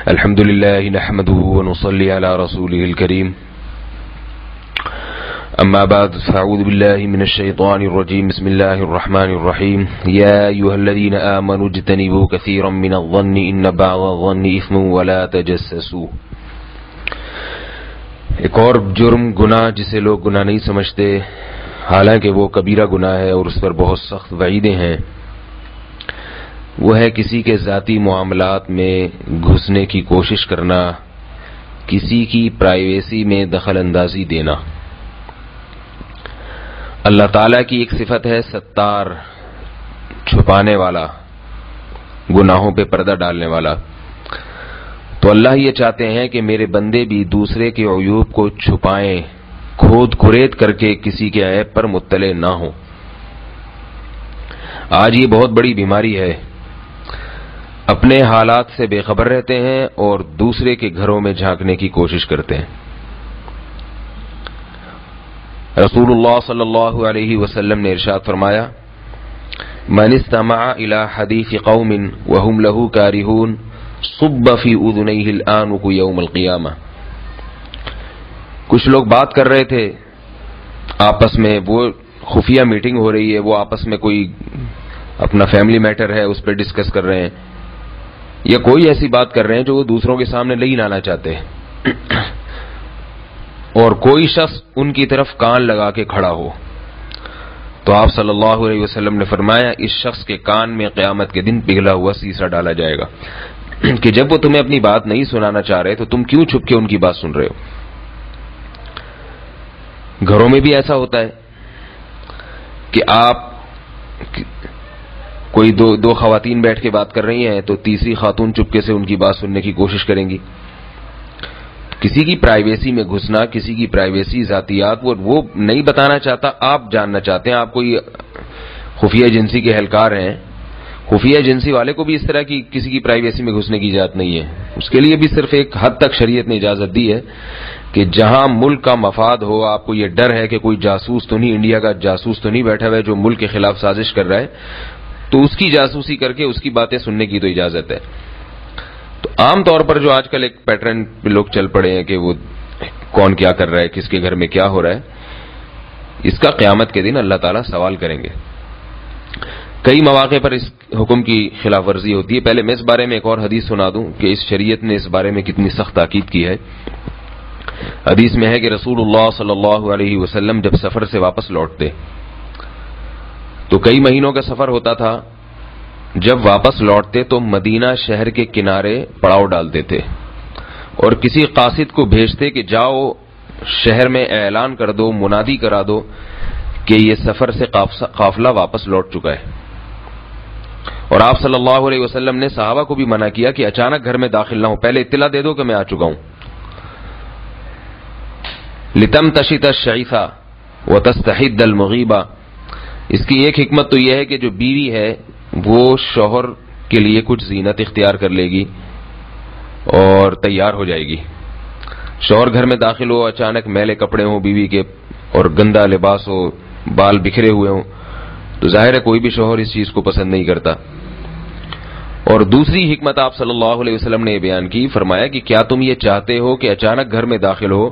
الحمد لله نحمده ونصلي على رسوله الكريم أما بعد فأعوذ بالله من الشيطان الرجيم بسم الله الرحمن الرحيم يا أيها الذين آمنوا اجتنبوا كثيرا من الظن إن بعض الظن إثم ولا تجسسوا. ایک اور جرم گناہ جسے لوگ گناہ نہیں سمجھتے حالانکہ وہ کبیرہ گناہ ہے اور اس پر بہت سخت وعیدیں ہیں، وہ ہے کسی کے ذاتی معاملات میں گھسنے کی کوشش کرنا، کسی کی پرائیویسی میں دخل اندازی دینا. اللہ تعالیٰ کی ایک صفت ہے ستار، چھپانے والا، گناہوں پہ پردہ ڈالنے والا. تو اللہ یہ چاہتے ہیں کہ میرے بندے بھی دوسرے کے عیوب کو چھپائیں، کھود کھرید کر کے کسی کے عیب پر مطلع نہ ہوں. آج یہ بہت بڑی بیماری ہے، اپنے حالات سے بے خبر رہتے ہیں اور دوسرے کے گھروں میں جھانکنے کی کوشش کرتے ہیں. رسول اللہ صلی اللہ علیہ وسلم نے ارشاد فرمایا: من استمع الى حدیث قوم وهم له کارہون صب فی اذنیہ الآنک یوم القیامہ. کچھ لوگ بات کر رہے تھے آپس میں، وہ خفیہ میٹنگ ہو رہی ہے، وہ آپس میں کوئی اپنا فیملی میٹر ہے اس پہ ڈسکس کر رہے ہیں، یا کوئی ایسی بات کر رہے ہیں جو وہ دوسروں کے سامنے نہیں لانا چاہتے، اور کوئی شخص ان کی طرف کان لگا کے کھڑا ہو تو آپ صلی اللہ علیہ وسلم نے فرمایا اس شخص کے کان میں قیامت کے دن پگھلا ہوا سیسا ڈالا جائے گا کہ جب وہ تمہیں اپنی بات نہیں سنانا چاہ رہے تو تم کیوں چھپ کے ان کی بات سن رہے ہو. گھروں میں بھی ایسا ہوتا ہے کہ آپ کوئی دو خواتین بیٹھ کے بات کر رہی ہیں تو تیسری خاتون چپکے سے ان کی بات سننے کی کوشش کریں گی. کسی کی پرائیویسی میں گھسنا، کسی کی پرائیویسی، ذاتیات وہ نہیں بتانا چاہتا، آپ جاننا چاہتے ہیں. آپ کوئی خفیہ ایجنسی کے اہلکار ہیں، خفیہ ایجنسی والے کو بھی اس طرح کی کسی کی پرائیویسی میں گھسنے کی اجازت نہیں ہے. اس کے لیے بھی صرف ایک حد تک شریعت نے اجازت دی ہے کہ جہاں ملک کا مفاد ہو، آپ کو یہ ڈر ہے کہ کوئی جاسوس تو نہیں، انڈیا کا جاسوس تو نہیں بیٹھا ہوا ہے جو ملک کے خلاف سازش کر رہا ہے، تو اس کی جاسوسی کر کے اس کی باتیں سننے کی تو اجازت ہے. تو عام طور پر جو آج کل ایک پیٹرن پہ لوگ چل پڑے ہیں کہ وہ کون کیا کر رہا ہے، کس کے گھر میں کیا ہو رہا ہے، اس کا قیامت کے دن اللہ تعالیٰ سوال کریں گے. کئی مواقع پر اس حکم کی خلاف ورزی ہوتی ہے. پہلے میں اس بارے میں ایک اور حدیث سنا دوں کہ اس شریعت نے اس بارے میں کتنی سخت تاکید کی ہے. حدیث میں ہے کہ رسول اللہ صلی اللہ علیہ وسلم جب سفر سے واپس لوٹتے تو کئی مہینوں کا سفر ہوتا تھا، جب واپس لوٹتے تو مدینہ شہر کے کنارے پڑاؤ ڈالتے تھے اور کسی قاصد کو بھیجتے کہ جاؤ شہر میں اعلان کر دو، منادی کرا دو کہ یہ سفر سے قافلہ واپس لوٹ چکا ہے. اور آپ صلی اللہ علیہ وسلم نے صحابہ کو بھی منع کیا کہ اچانک گھر میں داخل نہ ہو، پہلے اطلاع دے دو کہ میں آ چکا ہوں. لتم تشت الشعیفہ وتستحد المغیبہ. اس کی ایک حکمت تو یہ ہے کہ جو بیوی ہے وہ شوہر کے لیے کچھ زینت اختیار کر لے گی اور تیار ہو جائے گی. شوہر گھر میں داخل ہو، اچانک میلے کپڑے ہوں بیوی کے اور گندا لباس ہو، بال بکھرے ہوئے ہوں، تو ظاہر ہے کوئی بھی شوہر اس چیز کو پسند نہیں کرتا. اور دوسری حکمت آپ صلی اللہ علیہ وسلم نے یہ بیان کی، فرمایا کہ کیا تم یہ چاہتے ہو کہ اچانک گھر میں داخل ہو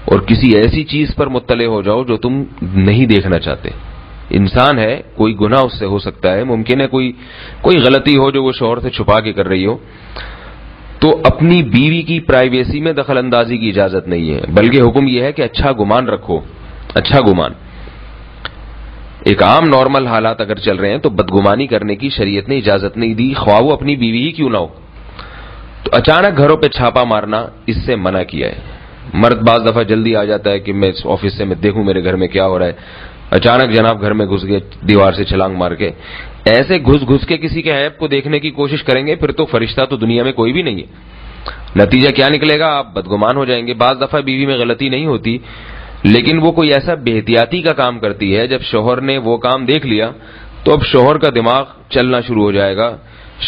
اور کسی ایسی چیز پر مطلع ہو جاؤ جو تم نہیں دیکھنا چاہتے. انسان ہے، کوئی گناہ اس سے ہو سکتا ہے، ممکن ہے کوئی غلطی ہو جو وہ شوہر سے چھپا کے کر رہی ہو، تو اپنی بیوی کی پرائیویسی میں دخل اندازی کی اجازت نہیں ہے، بلکہ حکم یہ ہے کہ اچھا گمان رکھو. اچھا گمان، ایک عام نارمل حالات اگر چل رہے ہیں تو بدگمانی کرنے کی شریعت نے اجازت نہیں دی، خواہ وہ اپنی بیوی ہی کیوں نہ ہو. تو اچانک گھروں پہ چھاپا مارنا اس سے منع کیا ہے. مرد بعض دفعہ جلدی آ جاتا ہے کہ میں آفس سے میں دیکھوں میرے گھر میں کیا ہو رہا ہے، اچانک جناب گھر میں گھس گئے دیوار سے چھلانگ مار کے. ایسے گھس کے کسی کے عیب کو دیکھنے کی کوشش کریں گے پھر تو فرشتہ تو دنیا میں کوئی بھی نہیں ہے. نتیجہ کیا نکلے گا؟ آپ بدگمان ہو جائیں گے. بعض دفعہ بیوی میں غلطی نہیں ہوتی لیکن وہ کوئی ایسا بے احتیاطی کا کام کرتی ہے، جب شوہر نے وہ کام دیکھ لیا تو اب شوہر کا دماغ چلنا شروع ہو جائے گا،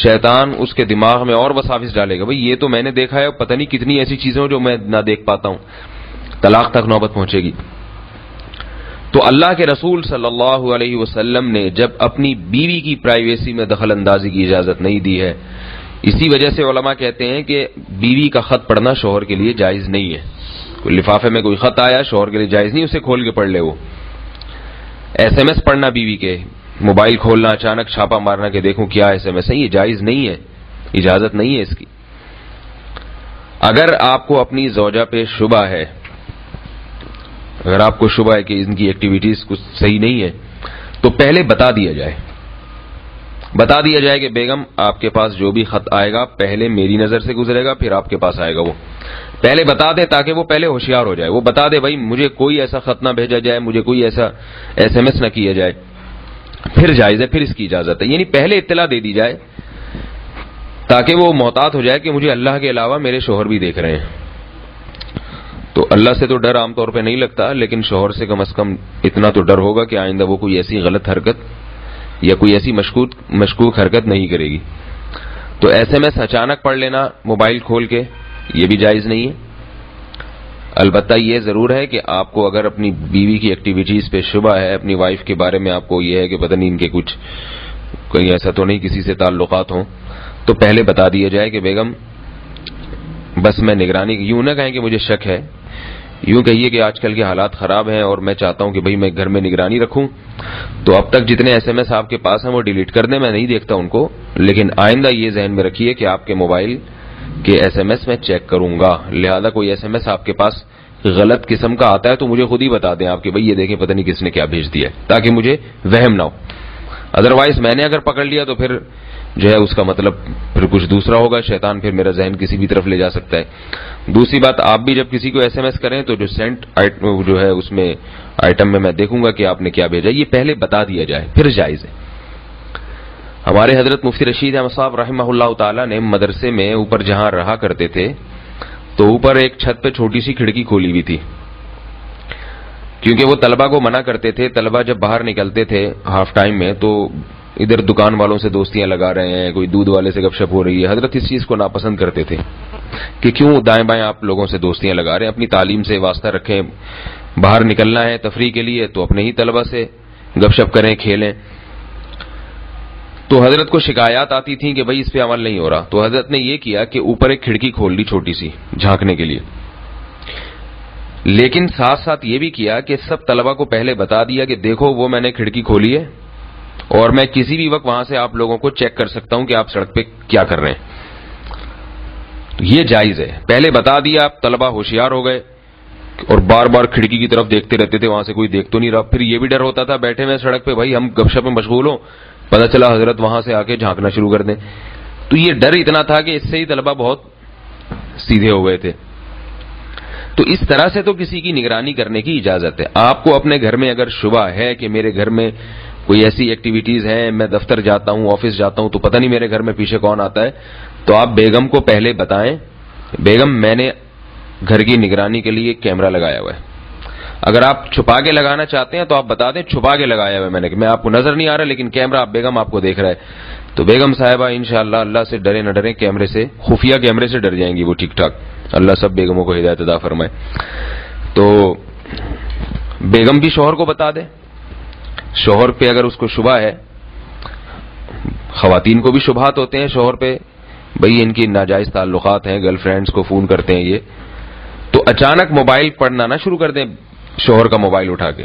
شیطان اس کے دماغ میں اور وساوس ڈالے گا، بھئی یہ تو میں نے دیکھا ہے، پتہ نہیں کتنی ایسی چیزیں جو میں نہ دیکھ پاتا ہوں. طلاق تک نوبت پہنچے گی. تو اللہ کے رسول صلی اللہ علیہ وسلم نے جب اپنی بیوی کی پرائیویسی میں دخل اندازی کی اجازت نہیں دی ہے، اسی وجہ سے علماء کہتے ہیں کہ بیوی کا خط پڑھنا شوہر کے لیے جائز نہیں ہے. کوئی لفافے میں کوئی خط آیا شوہر کے لیے جائز نہیں اسے کھول کے پڑھ لے. وہ ایس ایم ایس پڑھنا بیوی کے، موبائل کھولنا اچانک چھاپا مارنا کہ دیکھوں کیا ایس ایم ایس ہے، یہ جائز نہیں ہے، اجازت نہیں ہے اس کی. اگر آپ کو اپنی زوجہ پہ شبہ ہے، اگر آپ کو شبہ ہے کہ ان کی ایکٹیویٹیز کچھ صحیح نہیں ہے تو پہلے بتا دیا جائے کہ بیگم آپ کے پاس جو بھی خط آئے گا پہلے میری نظر سے گزرے گا پھر آپ کے پاس آئے گا. وہ پہلے بتا دے تاکہ وہ پہلے ہوشیار ہو جائے. وہ بتا دے بھائی مجھے کوئی ایسا خط نہ بھیجا جائے، مجھے کوئی ایسا ایس ایم ایس نہ کیا جائے، پھر جائز ہے، پھر اس کی اجازت ہے. یعنی پہلے اطلاع دے دی جائے تاکہ وہ محتاط ہو جائے کہ مجھے اللہ کے علاوہ میرے شوہر بھی دیکھ رہے ہیں. تو اللہ سے تو ڈر عام طور پہ نہیں لگتا، لیکن شوہر سے کم از کم اتنا تو ڈر ہوگا کہ آئندہ وہ کوئی ایسی غلط حرکت یا کوئی ایسی مشکوک حرکت نہیں کرے گی. تو ایس ایم ایس اچانک پڑھ لینا موبائل کھول کے یہ بھی جائز نہیں ہے. البتہ یہ ضرور ہے کہ آپ کو اگر اپنی بیوی کی ایکٹیویٹیز پہ شبہ ہے، اپنی وائف کے بارے میں آپ کو یہ ہے کہ پتہ نہیں ان کے کچھ کوئی ایسا تو نہیں کسی سے تعلقات ہوں، تو پہلے بتا دیا جائے کہ بیگم بس میں نگرانی، یوں نہ کہیں کہ مجھے شک ہے، یوں کہیے کہ آج کل کے حالات خراب ہیں اور میں چاہتا ہوں کہ بھئی میں گھر میں نگرانی رکھوں، تو اب تک جتنے ایس ایم ایس آپ کے پاس ہیں وہ ڈیلیٹ کر دیں، میں نہیں دیکھتا ان کو، لیکن آئندہ یہ ذہن میں رکھیے کہ آپ کے موبائل کے ایس ایم ایس میں چیک کروں گا، لہذا کوئی ایس ایم ایس آپ کے پاس غلط قسم کا آتا ہے تو مجھے خود ہی بتا دیں آپ کہ بھئی یہ دیکھیں پتہ نہیں کس نے کیا بھیج دیا ہے، تاکہ مجھے وہم نہ ہو. ادروائز میں نے اگر پکڑ لیا تو پھر جو ہے اس کا مطلب پھر کچھ دوسرا ہوگا، شیطان پھر میرا ذہن کسی بھی طرف لے جا سکتا ہے. دوسری بات، آپ بھی جب کسی کو ایس ایم ایس کریں تو جو سینٹ جو ہے اس میں آئٹم میں دیکھوں گا کہ آپ نے کیا بھیجا، یہ پہلے بتا دیا جائے پھر جائز ہے. ہمارے حضرت مفتی رشید احمد صاحب رحمہ اللہ تعالی نے مدرسے میں اوپر جہاں رہا کرتے تھے تو اوپر ایک چھت پہ چھوٹی سی کھڑکی کھولی ہوئی تھی، کیونکہ وہ طلبہ کو منع کرتے تھے. طلبہ جب باہر نکلتے تھے ہاف ٹائم میں تو ادھر دکان والوں سے دوستیاں لگا رہے ہیں، کوئی دودھ والے سے گپ شپ ہو رہی ہے. حضرت اس چیز کو ناپسند کرتے تھے کہ کیوں دائیں بائیں آپ لوگوں سے دوستیاں لگا رہے ہیں، اپنی تعلیم سے واسطہ رکھیں، باہر نکلنا ہے تفریح کے لیے تو اپنے ہی طلبہ سے گپ شپ کریں، کھیلیں. تو حضرت کو شکایات آتی تھیں کہ بھئی اس پہ عمل نہیں ہو رہا، تو حضرت نے یہ کیا کہ اوپر ایک کھڑکی کھول دی چھوٹی سی جھانکنے کے لیے، لیکن ساتھ ساتھ یہ بھی کیا کہ سب طلبہ کو پہلے بتا دیا کہ دیکھو وہ میں نے کھڑکی کھولی ہے اور میں کسی بھی وقت وہاں سے آپ لوگوں کو چیک کر سکتا ہوں کہ آپ سڑک پہ کیا کر رہے ہیں. یہ جائز ہے، پہلے بتا دیا، آپ طلبہ ہوشیار ہو گئے اور بار بار کھڑکی کی طرف دیکھتے رہتے تھے، وہاں سے کوئی دیکھ تو نہیں رہا. پھر یہ بھی ڈر ہوتا تھا بیٹھے ہوئے سڑک پہ بھائی ہم گپ شپ میں مشغول ہوں، پتہ چلا حضرت وہاں سے آ کے جھانکنا شروع کر دیں. تو یہ ڈر اتنا تھا کہ اس سے ہی طلبہ بہت سیدھے ہو گئے تھے. تو اس طرح سے تو کسی کی نگرانی کرنے کی اجازت ہے. آپ کو اپنے گھر میں اگر شبہ ہے کہ میرے گھر میں کوئی ایسی ایکٹیویٹیز ہیں، میں دفتر جاتا ہوں، آفس جاتا ہوں تو پتہ نہیں میرے گھر میں پیچھے کون آتا ہے، تو آپ بیگم کو پہلے بتائیں بیگم میں نے گھر کی نگرانی کے لیے کیمرہ لگایا ہوا ہے. اگر آپ چھپا کے لگانا چاہتے ہیں تو آپ بتا دیں چھپا کے لگایا ہوا ہے میں نے، کہ میں آپ کو نظر نہیں آ رہا لیکن کیمرہ بیگم آپ کو دیکھ رہا ہے. تو بیگم صاحبہ انشاءاللہ اللہ سے ڈرے نہ ڈریں، کیمرے سے، خفیہ کیمرے سے ڈر جائیں گی وہ ٹھیک ٹھاک. اللہ سب بیگموں کو ہدایت عطا فرمائے. تو بیگم بھی شوہر کو بتا دے، شوہر پہ اگر اس کو شبہ ہے، خواتین کو بھی شبہات ہوتے ہیں شوہر پہ، بھئی ان کی ناجائز تعلقات ہیں، گرل فرینڈز کو فون کرتے ہیں یہ، تو اچانک موبائل پڑھنا نہ شروع کر دیں شوہر کا موبائل اٹھا کے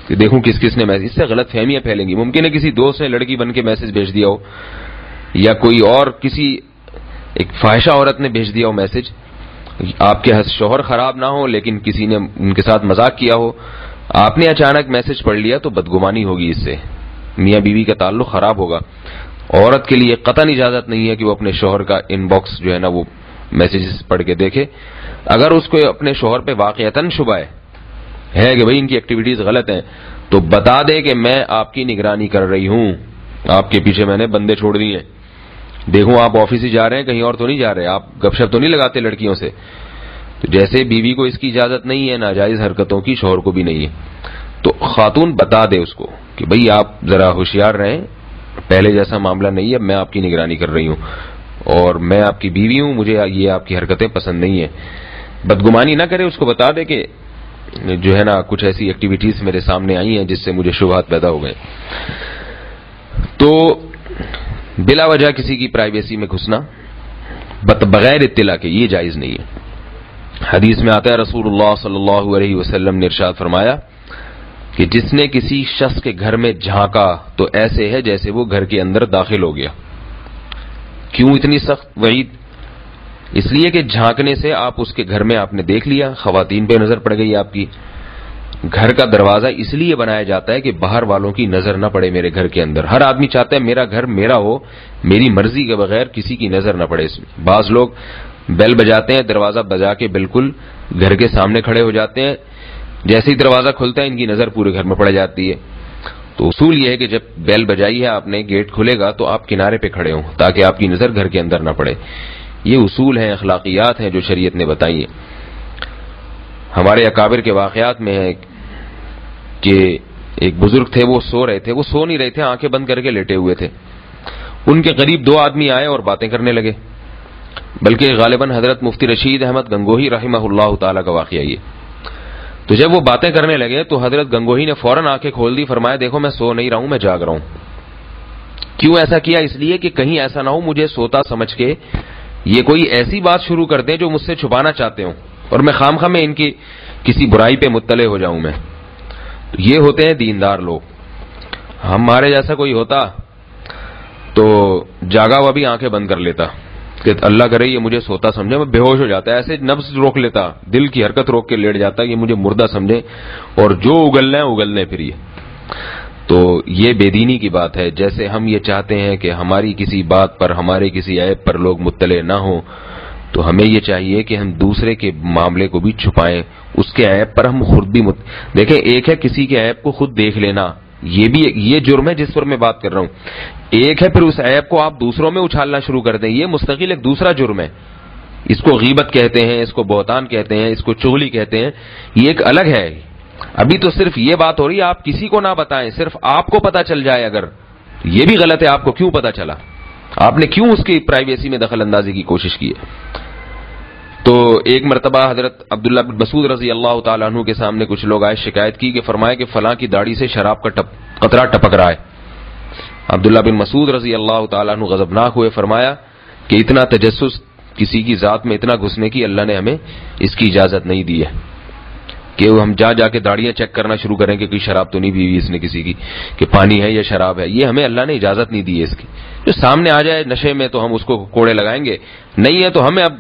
کہ دیکھوں کس کس نے میسج. اس سے غلط فہمیاں پھیلیں گی. ممکن ہے کسی دوست نے لڑکی بن کے میسج بھیج دیا ہو، یا کوئی اور کسی ایک فاحشہ عورت نے بھیج دیا ہو میسج. آپ کے شوہر خراب نہ ہو لیکن کسی نے ان کے ساتھ مذاق کیا ہو، آپ نے اچانک میسج پڑھ لیا تو بدگمانی ہوگی، اس سے میاں بیوی کا تعلق خراب ہوگا. عورت کے لیے قطعاً اجازت نہیں ہے کہ وہ اپنے شوہر کا ان باکس جو ہے نا وہ میسیجز پڑھ کے دیکھے. اگر اس کو اپنے شوہر پہ واقعتاً شبہ ہے کہ بھئی ان کی ایکٹیویٹیز غلط ہیں تو بتا دے کہ میں آپ کی نگرانی کر رہی ہوں، آپ کے پیچھے میں نے بندے چھوڑ دیے ہیں، دیکھوں آپ آفس ہی جا رہے ہیں، کہیں اور تو نہیں جا رہے، آپ گپ شپ تو نہیں لگاتے لڑکیوں سے. تو جیسے بیوی کو اس کی اجازت نہیں ہے ناجائز حرکتوں کی، شوہر کو بھی نہیں ہے. تو خاتون بتا دے اس کو کہ بھئی آپ ذرا ہوشیار رہیں، پہلے جیسا معاملہ نہیں ہے، میں آپ کی نگرانی کر رہی ہوں اور میں آپ کی بیوی ہوں، مجھے یہ آپ کی حرکتیں پسند نہیں ہیں. بدگمانی نہ کرے، اس کو بتا دے کہ جو ہے نا کچھ ایسی ایکٹیویٹیز میرے سامنے آئی ہیں جس سے مجھے شبہات پیدا ہو گئے. تو بلا وجہ کسی کی پرائیویسی میں گھسنا بغیر اطلاع کے، یہ جائز نہیں ہے۔ حدیث میں آتا ہے رسول اللہ صلی اللہ علیہ وسلم نے ارشاد فرمایا کہ جس نے کسی شخص کے گھر میں جھانکا تو ایسے ہے جیسے وہ گھر کے اندر داخل ہو گیا۔ کیوں اتنی سخت وعید؟ اس لیے کہ جھانکنے سے آپ اس کے گھر میں آپ نے دیکھ لیا، خواتین پہ نظر پڑ گئی آپ کی۔ گھر کا دروازہ اس لیے بنایا جاتا ہے کہ باہر والوں کی نظر نہ پڑے میرے گھر کے اندر۔ ہر آدمی چاہتا ہے میرا گھر میرا ہو، میری مرضی کے بغیر کسی کی نظر نہ پڑے اس میں۔ بعض لوگ بیل بجاتے ہیں، دروازہ بجا کے بالکل گھر کے سامنے کھڑے ہو جاتے ہیں، جیسے ہی دروازہ کھلتا ہے ان کی نظر پورے گھر میں پڑ جاتی ہے۔ تو اصول یہ ہے کہ جب بیل بجائی ہے آپ نے، گیٹ کھلے گا تو آپ کنارے پہ کھڑے ہوں تاکہ آپ کی نظر گھر کے اندر نہ پڑے۔ یہ اصول ہیں، اخلاقیات ہیں جو شریعت نے بتائی ہیں۔ ہمارے اکابر کے واقعات میں ہے کہ ایک بزرگ تھے، وہ سو رہے تھے، وہ سو نہیں رہے تھے، آنکھیں بند کر کے لیٹے ہوئے تھے۔ ان کے قریب دو آدمی آئے اور باتیں کرنے لگے، بلکہ غالباً حضرت مفتی رشید احمد گنگوہی رحمہ اللہ تعالی کا واقعہ یہ۔ تو جب وہ باتیں کرنے لگے تو حضرت گنگوہی نے فوراً آنکھیں کھول دی، فرمایا دیکھو میں سو نہیں رہا ہوں، میں جاگ رہا ہوں۔ کیوں ایسا کیا؟ اس لیے کہ کہیں ایسا نہ ہو مجھے سوتا سمجھ کے یہ کوئی ایسی بات شروع کر دیں جو مجھ سے چھپانا چاہتے ہوں اور میں خامخواہ میں ان کی کسی برائی پہ مطلع ہو جاؤں میں۔ تو یہ ہوتے ہیں دیندار لوگ۔ ہمارے جیسا کوئی ہوتا تو جاگا ہوا بھی آنکھیں بند کر لیتا کہ اللہ کرے یہ مجھے سوتا سمجھے، میں بے ہوش ہو جاتا، ایسے نفس روک لیتا، دل کی حرکت روک کے لیٹ جاتا، یہ مجھے مردہ سمجھے اور جو اگلنا ہے اگلنے پھر یہ۔ تو یہ بے دینی کی بات ہے۔ جیسے ہم یہ چاہتے ہیں کہ ہماری کسی بات پر، ہمارے کسی عیب پر لوگ مطلع نہ ہوں، تو ہمیں یہ چاہیے کہ ہم دوسرے کے معاملے کو بھی چھپائیں، اس کے عیب پر ہم خود بھی دیکھیں۔ ایک ہے کسی کے عیب کو خود دیکھ لینا، یہ بھی یہ جرم ہے جس پر میں بات کر رہا ہوں۔ ایک ہے پھر اس عیب کو آپ دوسروں میں اچھالنا شروع کر دیں، یہ مستقل ایک دوسرا جرم ہے۔ اس کو غیبت کہتے ہیں، اس کو بہتان کہتے ہیں، اس کو چغلی کہتے ہیں، یہ ایک الگ ہے۔ ابھی تو صرف یہ بات ہو رہی ہے آپ کسی کو نہ بتائیں، صرف آپ کو پتا چل جائے، اگر یہ بھی غلط ہے۔ آپ کو کیوں پتا چلا؟ آپ نے کیوں اس کی پرائیویسی میں دخل اندازی کی کوشش کی ہے؟ تو ایک مرتبہ حضرت عبداللہ بن مسعود رضی اللہ تعالیٰ عنہ کے سامنے کچھ لوگ آئے، شکایت کی کہ فرمایا کہ فلاں کی داڑھی سے شراب کا قطرہ ٹپک رہا ہے۔ عبداللہ بن مسعود رضی اللہ تعالیٰ عنہ غضبناک ہوئے، فرمایا کہ اتنا تجسس کسی کی ذات میں اتنا گھسنے کی اللہ نے ہمیں اس کی اجازت نہیں دی ہے کہ ہم جا کے داڑیاں چیک کرنا شروع کریں کہ کوئی شراب تو نہیں پی ہوئی اس نے کسی کی، کہ پانی ہے یا شراب ہے۔ یہ ہمیں اللہ نے اجازت نہیں دی ہے اس کی۔ جو سامنے آ جائے نشے میں تو ہم اس کو کوڑے لگائیں گے، نہیں ہے تو ہمیں اب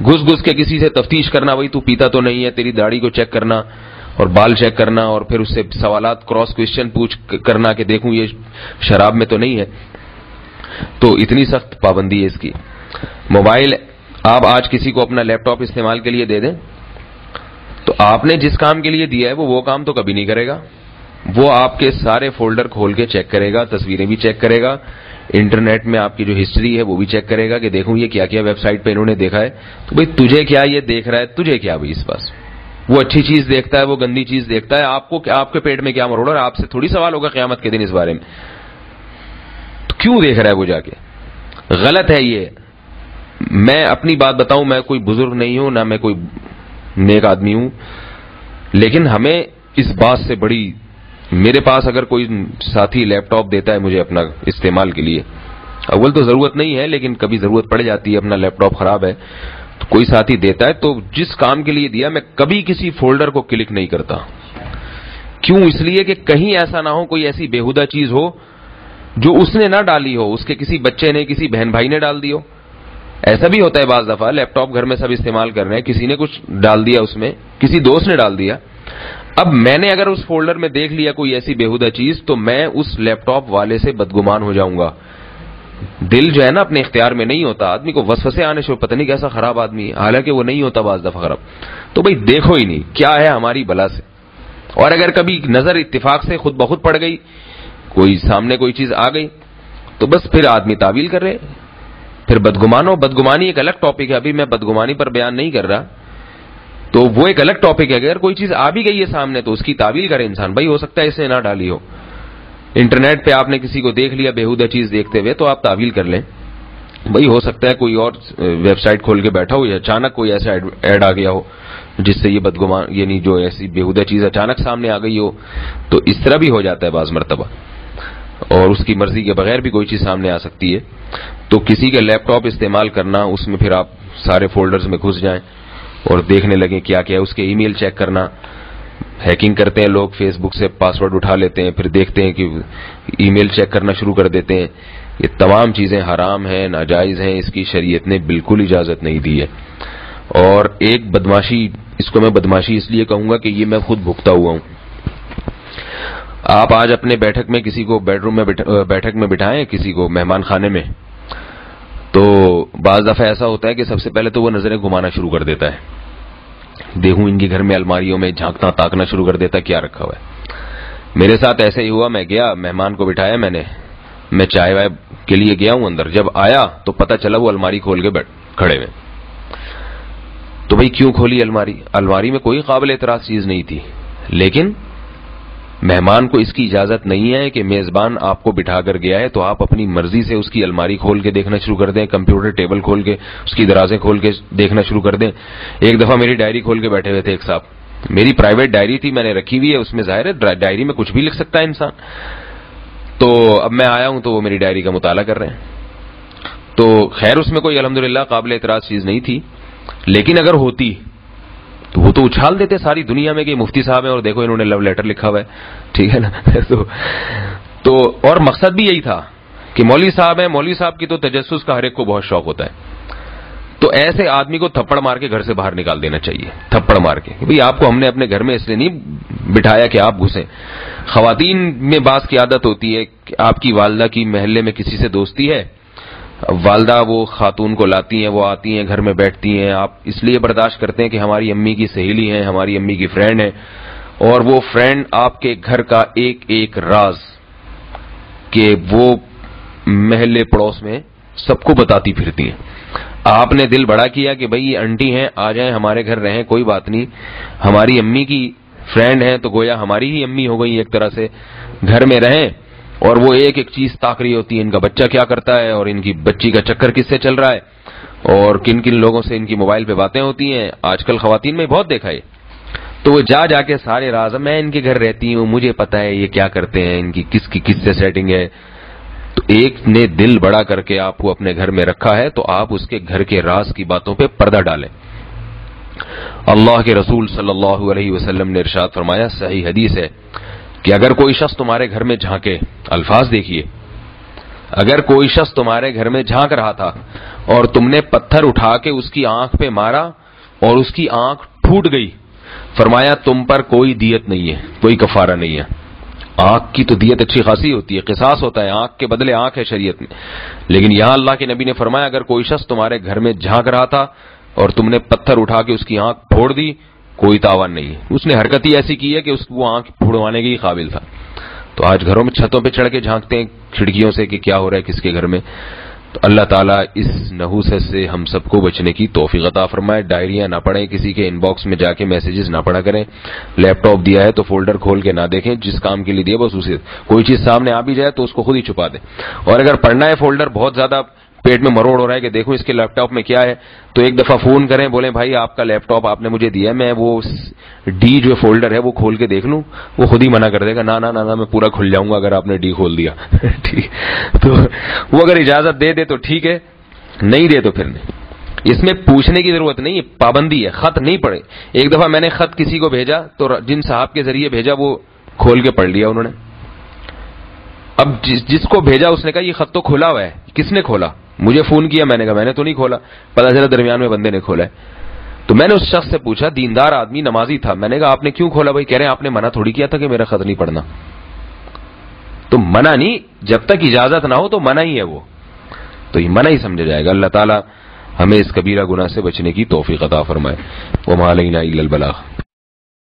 گھس کے کسی سے تفتیش کرنا، وہی تو پیتا تو نہیں ہے، تیری داڑھی کو چیک کرنا اور بال چیک کرنا اور پھر اس سے سوالات کراس کوشچن پوچھ کرنا کہ دیکھوں یہ شراب میں تو نہیں ہے۔ تو اتنی سخت پابندی ہے اس کی۔ موبائل آپ آج کسی کو اپنا لیپ ٹاپ استعمال کے لیے دے دیں تو آپ نے جس کام کے لیے دیا ہے وہ کام تو کبھی نہیں کرے گا۔ وہ آپ کے سارے فولڈر کھول کے چیک کرے گا، تصویریں بھی چیک کرے گا، انٹرنیٹ میں آپ کی جو ہسٹری ہے وہ بھی چیک کرے گا کہ دیکھوں یہ کیا کیا ویب سائٹ پہ انہوں نے دیکھا ہے۔ تو بھئی تجھے کیا یہ دیکھ رہا ہے، تجھے کیا بھئی اس پاس؟ وہ اچھی چیز دیکھتا ہے، وہ گندی چیز دیکھتا ہے، آپ کو آپ کے پیٹ میں کیا مروڑا ہے؟ آپ سے تھوڑی سوال ہوگا قیامت کے دن اس بارے میں۔ تو کیوں دیکھ رہا ہے وہ جا کے؟ غلط ہے یہ۔ میں اپنی بات بتاؤں، میں کوئی بزرگ نہیں ہوں، نہ میں کوئی نیک آدمی ہوں، لیکن ہمیں اس بات سے بڑی، میرے پاس اگر کوئی ساتھی لیپ ٹاپ دیتا ہے مجھے اپنا استعمال کے لیے، اول تو ضرورت نہیں ہے لیکن کبھی ضرورت پڑ جاتی ہے، اپنا لیپ ٹاپ خراب ہے تو کوئی ساتھی دیتا ہے، تو جس کام کے لیے دیا میں کبھی کسی فولڈر کو کلک نہیں کرتا۔ کیوں؟ اس لیے کہ کہیں ایسا نہ ہو کوئی ایسی بیہودہ چیز ہو جو اس نے نہ ڈالی ہو، اس کے کسی بچے نے، کسی بہن بھائی نے ڈال دی ہو۔ ایسا بھی ہوتا ہے بعض دفعہ، لیپ ٹاپ گھر میں سب استعمال کر رہے ہیں، کسی نے کچھ ڈال دیا اس میں، کسی دوست نے ڈال دیا۔ اب میں نے اگر اس فولڈر میں دیکھ لیا کوئی ایسی بیہودہ چیز تو میں اس لیپ ٹاپ والے سے بدگمان ہو جاؤں گا۔ دل جو ہے نا اپنے اختیار میں نہیں ہوتا، آدمی کو وسوسے آنے سے پتہ نہیں کیسا خراب آدمی ہے، حالانکہ وہ نہیں ہوتا بعض دفعہ خراب۔ تو بھئی دیکھو ہی نہیں کیا ہے ہماری بلا سے، اور اگر کبھی نظر اتفاق سے خود بخود پڑ گئی، کوئی سامنے کوئی چیز آ گئی تو بس پھر آدمی تعویل کر رہے، پھر بدگمانو۔ بدگمانی ایک الگ ٹاپک ہے، ابھی میں بدگمانی پر بیان نہیں کر رہا، تو وہ ایک الگ ٹاپک ہے۔ اگر کوئی چیز آ بھی گئی ہے سامنے تو اس کی تعویل کرے انسان، بھائی ہو سکتا ہے اس نے نہ ڈالی ہو۔ انٹرنیٹ پہ آپ نے کسی کو دیکھ لیا بیہودہ چیز دیکھتے ہوئے تو آپ تعویل کر لیں، بھائی ہو سکتا ہے کوئی اور ویب سائٹ کھول کے بیٹھا ہو یا اچانک کوئی ایسا ایڈ آ گیا ہو جس سے یہ بدگمان، یعنی جو ایسی بیہودہ چیز اچانک سامنے آ گئی ہو، تو اس طرح بھی ہو جاتا ہے بعض مرتبہ۔ اور اس کی مرضی کے بغیر بھی کوئی چیز سامنے آ سکتی ہے. تو کسی کا لیپ ٹاپ استعمال کرنا، اس میں پھر آپ سارے فولڈرز میں گھس جائیں اور دیکھنے لگیں کیا کیا ہے، اس کے ای میل چیک کرنا. ہیکنگ کرتے ہیں لوگ، فیس بک سے پاسورڈ اٹھا لیتے ہیں، پھر دیکھتے ہیں کہ ای میل چیک کرنا شروع کر دیتے ہیں. یہ تمام چیزیں حرام ہیں، ناجائز ہیں، اس کی شریعت نے بالکل اجازت نہیں دی ہے. اور ایک بدماشی، اس کو میں بدماشی اس لیے کہوں گا کہ یہ میں خود بھگتا ہوا ہوں. آپ آج اپنے بیٹھک میں کسی کو بیڈ روم میں بیٹھک میں بٹھائیں، کسی کو مہمان خانے میں، تو بعض دفعہ ایسا ہوتا ہے کہ سب سے پہلے تو وہ نظریں گھمانا شروع کر دیتا ہے. دیکھوں ان کے گھر میں الماریوں میں جھانکنا تاکنا شروع کر دیتا ہے کیا رکھا ہوا ہے. میرے ساتھ ایسے ہی ہوا، میں گیا مہمان کو بٹھایا، میں چائے وائے کے لیے گیا ہوں اندر. جب آیا تو پتا چلا وہ الماری کھول کے کھڑے ہوئے. تو بھئی کیوں کھولی الماری میں کوئی قابل اعتراض چیز نہیں تھی، لیکن مہمان کو اس کی اجازت نہیں ہے کہ میزبان آپ کو بٹھا کر گیا ہے تو آپ اپنی مرضی سے اس کی الماری کھول کے دیکھنا شروع کر دیں، کمپیوٹر ٹیبل کھول کے اس کی درازیں کھول کے دیکھنا شروع کر دیں. ایک دفعہ میری ڈائری کھول کے بیٹھے ہوئے تھے ایک صاحب. میری پرائیویٹ ڈائری تھی، میں نے رکھی ہوئی ہے، اس میں ظاہر ہے ڈائری میں کچھ بھی لکھ سکتا ہے انسان. تو اب میں آیا ہوں تو وہ میری ڈائری کا مطالعہ کر رہے ہیں. تو خیر اس میں کوئی الحمدللہ قابل اعتراض چیز نہیں تھی، لیکن اگر ہوتی تو وہ تو اچھال دیتے ساری دنیا میں کہ مفتی صاحب ہیں اور دیکھو انہوں نے لو لیٹر لکھا ہوا ہے، ٹھیک ہے نا. تو اور مقصد بھی یہی تھا کہ مولوی صاحب ہیں، مولوی صاحب کی تو تجسس کا ہر ایک کو بہت شوق ہوتا ہے. تو ایسے آدمی کو تھپڑ مار کے گھر سے باہر نکال دینا چاہیے، تھپڑ مار کے. بھئی آپ کو ہم نے اپنے گھر میں اس لیے نہیں بٹھایا کہ آپ گھسیں. خواتین میں بعض کی عادت ہوتی ہے کہ آپ کی والدہ کی محلے میں کسی سے دوستی ہے، والدہ وہ خاتون کو لاتی ہیں، وہ آتی ہیں گھر میں بیٹھتی ہیں، آپ اس لیے برداشت کرتے ہیں کہ ہماری امی کی سہیلی ہیں، ہماری امی کی فرینڈ ہیں، اور وہ فرینڈ آپ کے گھر کا ایک ایک راز کہ وہ محلے پڑوس میں سب کو بتاتی پھرتی ہیں. آپ نے دل بڑا کیا کہ بھئی یہ آنٹی ہیں، آ جائیں ہمارے گھر رہیں، کوئی بات نہیں، ہماری امی کی فرینڈ ہیں تو گویا ہماری ہی امی ہو گئی ایک طرح سے، گھر میں رہیں. اور وہ ایک ایک چیز تاک رہی ہوتی ہے، ان کا بچہ کیا کرتا ہے اور ان کی بچی کا چکر کس سے چل رہا ہے اور کن کن لوگوں سے ان کی موبائل پہ باتیں ہوتی ہیں. آج کل خواتین میں بہت دیکھا ہے. تو وہ جا کے سارے راز، میں ان کے گھر رہتی ہوں، مجھے پتا ہے یہ کیا کرتے ہیں، ان کی کس سے سیٹنگ ہے. تو ایک نے دل بڑا کر کے آپ کو اپنے گھر میں رکھا ہے تو آپ اس کے گھر کے راز کی باتوں پہ پردہ ڈالیں. اللہ کے رسول صلی اللہ علیہ وسلم نے ارشاد فرمایا، صحیح حدیث ہے، کہ اگر کوئی شخص تمہارے گھر میں جھانکے، الفاظ دیکھیے، اگر کوئی شخص تمہارے گھر میں جھانک رہا تھا اور تم نے پتھر اٹھا کے اس کی آنکھ پہ مارا اور اس کی آنکھ پھوٹ گئی، فرمایا تم پر کوئی دیت نہیں ہے، کوئی کفارہ نہیں ہے. آنکھ کی تو دیت اچھی خاصی ہوتی ہے، قصاص ہوتا ہے، آنکھ کے بدلے آنکھ ہے شریعت میں. لیکن یہاں اللہ کے نبی نے فرمایا اگر کوئی شخص تمہارے گھر میں جھانک رہا تھا اور تم نے پتھر اٹھا کے اس کی آنکھ پھوڑ دی، کوئی تاوان نہیں ہے. اس نے حرکت ہی ایسی کی ہے کہ اس کو آنکھ پھوڑوانے کے ہی قابل تھا. تو آج گھروں میں چھتوں پہ چڑھ کے جھانکتے ہیں کھڑکیوں سے کہ کیا ہو رہا ہے کس کے گھر میں. تو اللہ تعالیٰ اس نحوست سے ہم سب کو بچنے کی توفیق عطا فرمائے. ڈائریاں نہ پڑھیں، کسی کے ان باکس میں جا کے میسیجز نہ پڑھا کریں. لیپ ٹاپ دیا ہے تو فولڈر کھول کے نہ دیکھیں، جس کام کے لیے دیا بس اسے، کوئی چیز سامنے آ بھی جائے تو اس کو خود ہی چھپا دیں. اور اگر پڑھنا ہے فولڈر بہت زیادہ پیٹ میں مروڑ ہو رہا ہے کہ دیکھو اس کے لیپ ٹاپ میں کیا ہے، تو ایک دفعہ فون کریں، بولیں بھائی آپ کا لیپ ٹاپ آپ نے مجھے دیا ہے، میں وہ ڈی جو فولڈر ہے وہ کھول کے دیکھ لوں. وہ خود ہی منع کر دے گا، نہ میں پورا کھل جاؤں گا اگر آپ نے ڈی کھول دیا. ٹھیک، تو وہ اگر اجازت دے دے تو ٹھیک ہے، نہیں دے تو پھر نہیں. اس میں پوچھنے کی ضرورت نہیں ہے، پابندی ہے، خط نہیں پڑھے. ایک دفعہ میں نے خط کسی کو بھیجا تو جن صاحب کے ذریعے بھیجا وہ کھول کے پڑھ لیا انہوں نے. اب جس کو بھیجا اس نے کہا یہ خط تو کھلا ہوا ہے. کس نے کھولا؟ مجھے فون کیا، میں نے کہا میں نے تو نہیں کھولا. پتہ چلا درمیان میں بندے نے کھولا ہے. تو میں نے اس شخص سے پوچھا، دیندار آدمی نمازی تھا، میں نے کہا آپ نے کیوں کھولا بھائی؟ کہہ رہے ہیں آپ نے منع تھوڑی کیا تھا کہ میرا خط نہیں پڑھنا. تو منع نہیں، جب تک اجازت نہ ہو تو منع ہی ہے وہ، تو یہ منع ہی سمجھا جائے گا. اللہ تعالیٰ ہمیں اس کبیرہ گناہ سے بچنے کی توفیق عطا فرمائے. وما علینا الا البلاغ.